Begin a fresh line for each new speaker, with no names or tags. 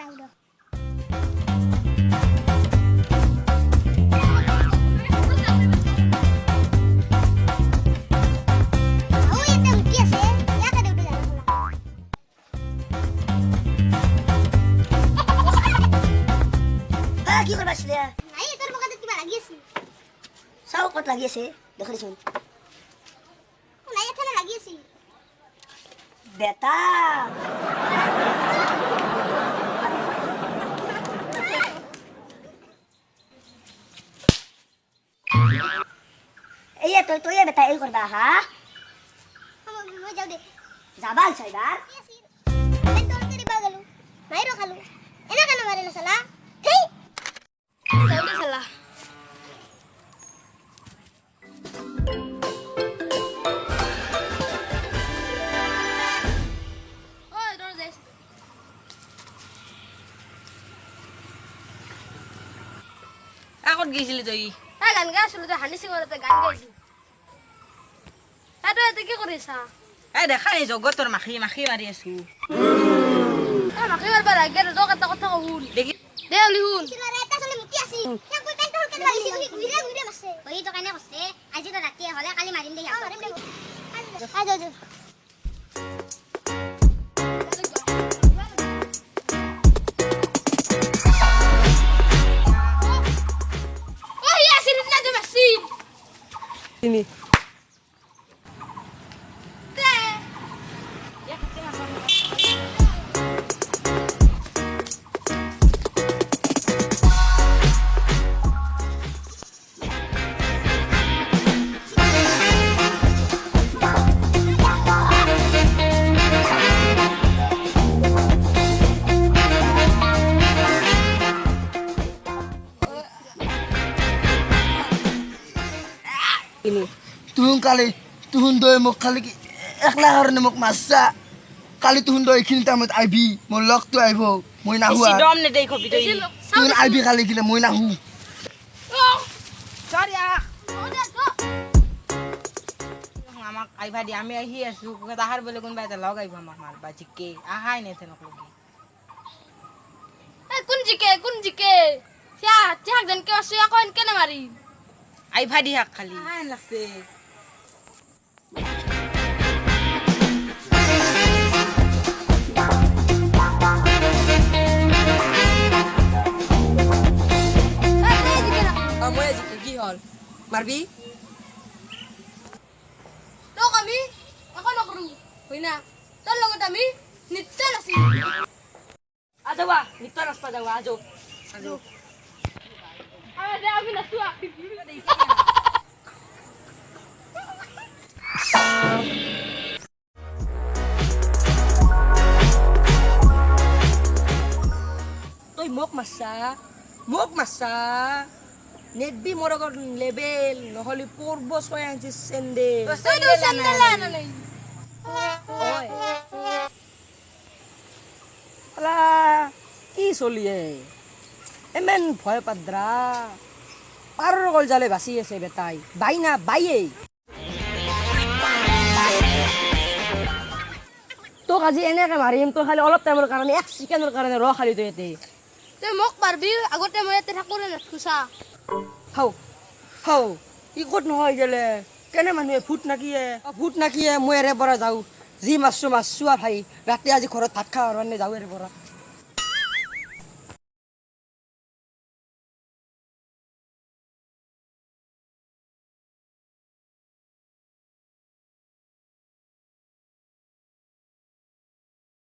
কি কৰবা আছিলে
নাই তোৰ মগজত কিবা লাগি আছে
চাও ক'ত লাগি আছে দেখো দেচোন
নাই এখানে লাগি আছে
বেটা এই তুই বেটা এই করবা হা
মই যাও দে
যাবাল ছয়বার
এই তোর তেরি বাগলু মাইরো খালু এনা কেন মারে না শালা হেই যাও দে শালা ওই দর যাইস
আগত গেছিলি তুই
গান গাইছিলো তো হানি সিংহতে গান গাইছি এতে কি কৰিছা
এই দেখা এই জগতৰ মাখি মাৰি আছো
মাখি মারবার আগে জগ এটা কথা কহুল
দেখি
দে লিহুন সিলারে এটা চলে মুতি আছি না কই কাই তোর কেন লাগিছে ঘুরে ঘুরে মারছে ওই তো কানে কইছে আজি তো রাতে হলে কালি মারিম দে মারিম দে আ যাও যাও ওই আসির না দে মাসি
তিনি
তুহুন দই মোক খালি একলা কাৰণে মোক মাছছা কালি তুহুন দই এইখিনি টাইমত আইবি মোৰ লগটো আইব মই নাহু
বেছি দম নেদেই খবি তুই
তুহুন আইবি কালি কিনে মই নাহু
সরি আমাক আইবা দি আমি আহি আছো তাহার বলে কোনবা এটা লগ আইব আমাক মারবা জিকে আহাই নাই তেনক লগি
এ কোন জিকে যা যাক দেন কে আসু এখন কেনে মারি
আইবা দি হাক খালি আহাই লাগছে মই জিকে কি হল মারবি
তো আমি এখন নকরু হই না তোর লগত আমি নিত্য নাছি
আজবা নিত্য রাস্তা যাওয়া আজো আজো
আরে আমি নাচু
তুই মোক মাছা নেটবি মোর লেভেল নহলে পড়ব 6 ইঞ্চি সেন্ডেল
তুই তো সেন্ডেল আনা নাই
ওই আলা কি চলিয়ে এমেন ভয় পাদ্রা পারর গল জালে বাসি আছে বেটাই বাই না বাইয়ে তো আজি এনেকে মারিম তো খালি অলপ টাইমৰ কাৰণে 1 সেকেন্ডৰ কাৰণে ৰ খালি তো এতে
তুই মোক পারবি আগতে মই এতে থাকো না খুসা
হাও ই কত নহয় গেলে কেনে মানুহে ভূত নাকিয়ে মই এৰে পৰা যাওঁ যি মাছো ভাই ৰাতি আজি ঘৰত ভাত খাওয়াৰ কাৰণে যাওঁ এৰে পৰা